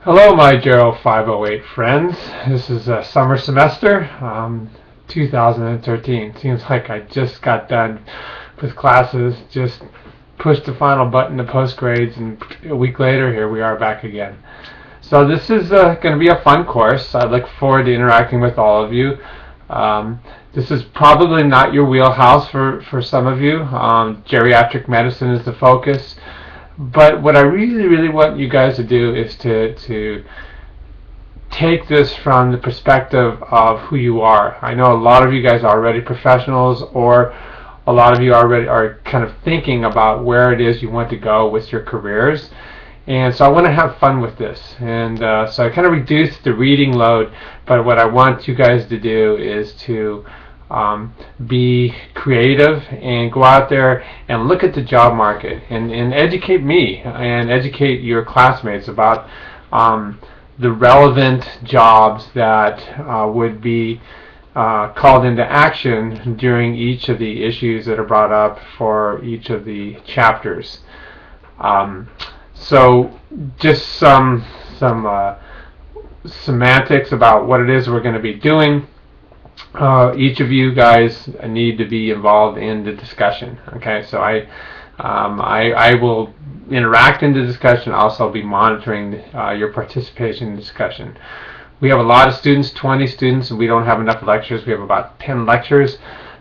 Hello, my GERO 508 friends. This is a summer semester, 2013. Seems like I just got done with classes, just pushed the final button to post grades, and a week later, here we are back again. So this is going to be a fun course. I look forward to interacting with all of you. This is probably not your wheelhouse for some of you. Geriatric medicine is the focus. But what I really want you guys to do is to take this from the perspective of who you are. I know a lot of you guys are already professionals, or a lot of you already are kind of thinking about where it is you want to go with your careers. And so I want to have fun with this. And so I kind of reduced the reading load, but what I want you guys to do is to be creative and go out there and look at the job market and educate me and educate your classmates about the relevant jobs that would be called into action during each of the issues that are brought up for each of the chapters. So just some semantics about what it is we're going to be doing. Each of you guys need to be involved in the discussion. Okay, so I will interact in the discussion. Also, be monitoring your participation in the discussion. We have a lot of students, 20 students, and we don't have enough lectures. We have about 10 lectures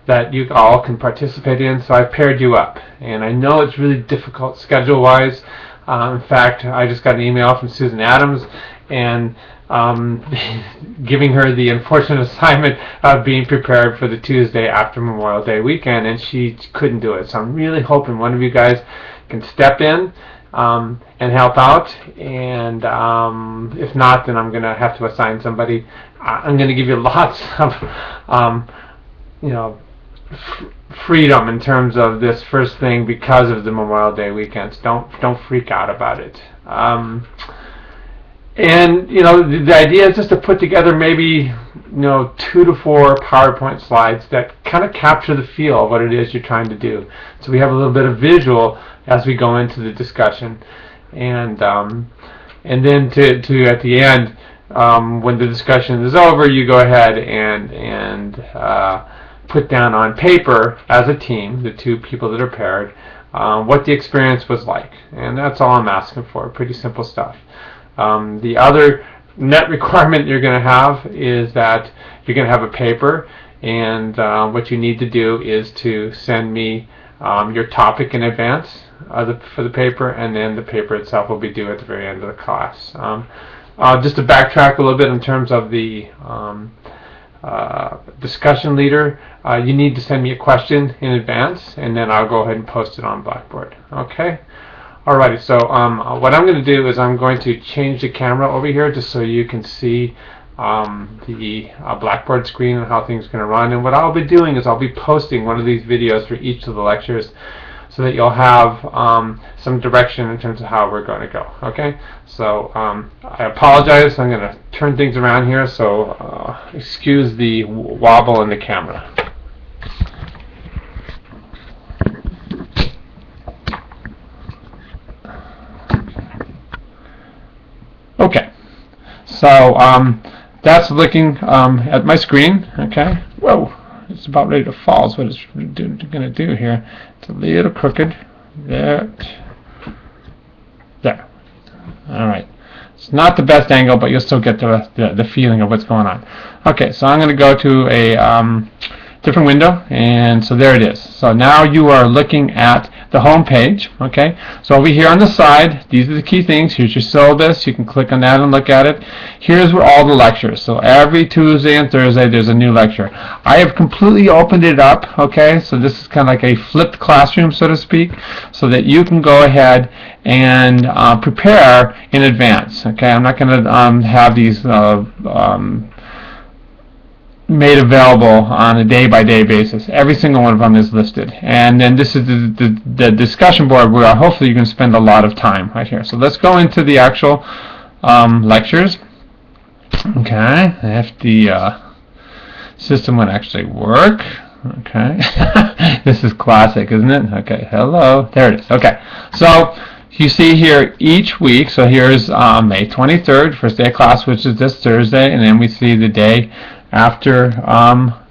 that you all can participate in. So I've paired you up, and I know it's really difficult schedule-wise. In fact, I just got an email from Susan Adams, and giving her the unfortunate assignment of being prepared for the Tuesday after Memorial Day weekend, and she couldn't do it. So I'm really hoping one of you guys can step in and help out, and if not, then I'm going to have to assign somebody. I'm going to give you lots of freedom in terms of this first thing because of the Memorial Day weekends. Don't freak out about it. And the idea is just to put together maybe 2 to 4 PowerPoint slides that kind of capture the feel of what it is you're trying to do. So we have a little bit of visual as we go into the discussion, and then to at the end, when the discussion is over, you go ahead and put down on paper as a team, the two people that are paired, what the experience was like, and that's all I'm asking for. Pretty simple stuff. The other net requirement you're going to have is that you're going to have a paper, and what you need to do is to send me your topic in advance for the paper, and then the paper itself will be due at the very end of the class. Just to backtrack a little bit in terms of the discussion leader, you need to send me a question in advance, and then I'll go ahead and post it on Blackboard. Okay? Alrighty, so what I'm going to do is I'm going to change the camera over here just so you can see the Blackboard screen and how things are going to run. And what I'll be doing is I'll be posting one of these videos for each of the lectures so that you'll have some direction in terms of how we're going to go. Okay, so I apologize. I'm going to turn things around here, so excuse the wobble in the camera. Okay, so that's looking at my screen. Okay, whoa, it's about ready to fall is what it's going to do here. It's a little crooked. There. All right, it's not the best angle, but you'll still get the feeling of what's going on. Okay, so I'm going to go to a different window, and so there it is. So now you are looking at the home page. Okay, so over here on the side, these are the key things. Here's your syllabus. You can click on that and look at it. Here's where all the lectures. So every Tuesday and Thursday there's a new lecture. I have completely opened it up. Okay, so this is kind of like a flipped classroom, so to speak, so that you can go ahead and prepare in advance. Okay, I'm not going to have these made available on a day-by-day basis. Every single one of them is listed, and then this is the discussion board where hopefully you can spend a lot of time right here. So let's go into the actual lectures. Okay, if the system would actually work. Okay, this is classic, isn't it? Okay, hello, there it is. Okay, so you see here each week, so here's May 23rd, first day of class, which is this Thursday, and then we see the day after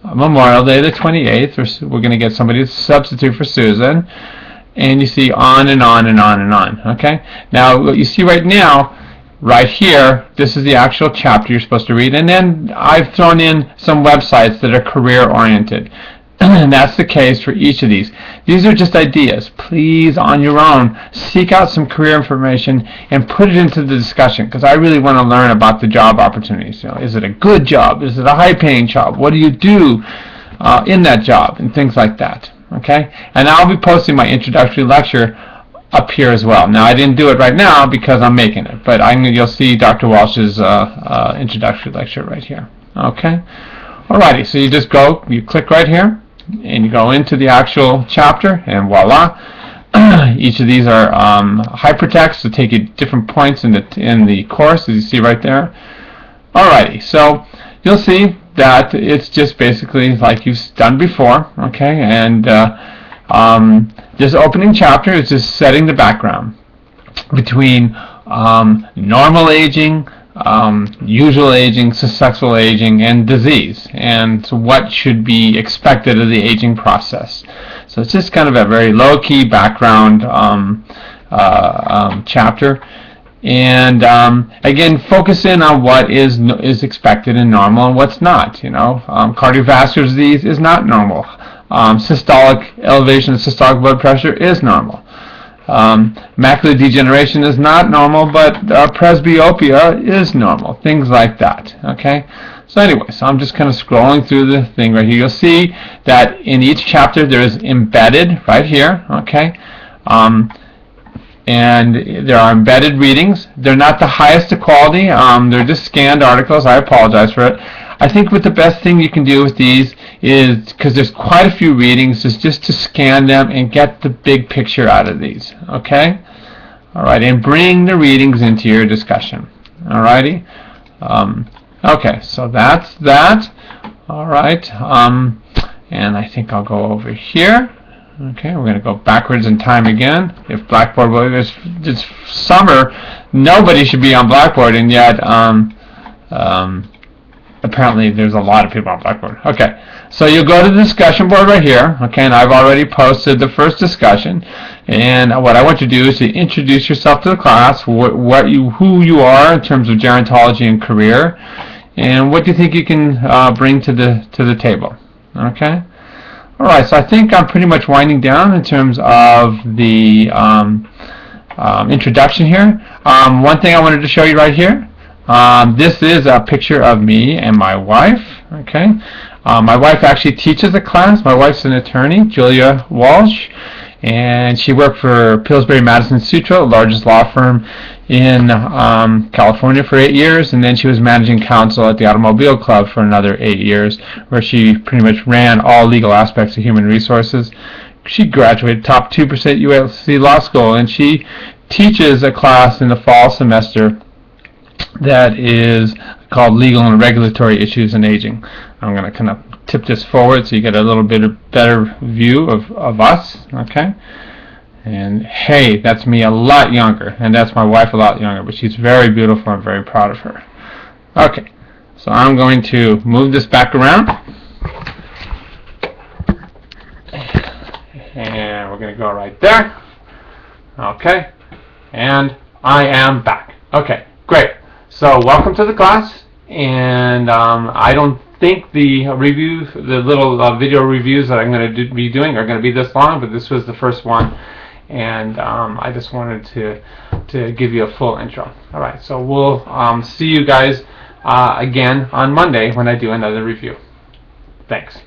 Memorial Day, the 28th. We're going to get somebody to substitute for Susan, and you see on and on and on and on. Okay. Now what you see right now, right here, this is the actual chapter you're supposed to read, and then I've thrown in some websites that are career oriented. And that's the case for each of these. These are just ideas. Please, on your own, seek out some career information and put it into the discussion, because I really want to learn about the job opportunities. Is it a good job? Is it a high-paying job? What do you do in that job? And things like that. Okay? And I'll be posting my introductory lecture up here as well. Now, I didn't do it right now because I'm making it, but you'll see Dr. Walsh's introductory lecture right here. Okay? Alrighty, so you click right here, and you go into the actual chapter, and voila. Each of these are hypertext to take you different points in the course, as you see right there. Alrighty, so you'll see that it's just basically like you've done before, okay? And this opening chapter is just setting the background between normal aging, usual aging, successful aging, and disease, and what should be expected of the aging process. So it's just kind of a very low-key background chapter, and again, focus in on what is expected and normal and what's not. Cardiovascular disease is not normal. Systolic elevation of systolic blood pressure is normal. Macular degeneration is not normal, but presbyopia is normal. Things like that. Okay. So anyway, I'm just kind of scrolling through the thing right here. You'll see that in each chapter there is embedded right here. Okay. And there are embedded readings. They're not the highest quality. They're just scanned articles. I apologize for it. I think what the best thing you can do with these is, because there's quite a few readings, is just to scan them and get the big picture out of these. Okay? Alright, and bring the readings into your discussion. Alrighty? Okay, so that's that. Alright, and I think I'll go over here. Okay, we're going to go backwards in time again. If Blackboard, this summer, nobody should be on Blackboard, and yet, apparently there's a lot of people on Blackboard. Okay, so you'll go to the discussion board right here. Okay, and I've already posted the first discussion. And what I want you to do is to introduce yourself to the class, who you are in terms of gerontology and career, and what do you think you can bring to the table. Okay. All right. So I think I'm pretty much winding down in terms of the introduction here. One thing I wanted to show you right here. This is a picture of me and my wife. Okay, my wife actually teaches a class. My wife's an attorney, Julia Walsh, and she worked for Pillsbury Madison Sutro, the largest law firm in California, for 8 years, and then she was managing counsel at the Automobile Club for another 8 years, where she pretty much ran all legal aspects of human resources. She graduated top 2% USC Law School, and she teaches a class in the fall semester that is called Legal and Regulatory Issues in Aging. I'm going to kind of tip this forward so you get a little bit of better view of us. Okay, and hey, that's me a lot younger, and that's my wife a lot younger, but she's very beautiful. I'm very proud of her. Okay, so I'm going to move this back around, and we're going to go right there. Okay, and I am back. Okay, great. So welcome to the class, and I don't think the reviews, the little video reviews that I'm going to be doing are going to be this long, but this was the first one, and I just wanted to give you a full intro. All right, so we'll see you guys again on Monday when I do another review. Thanks.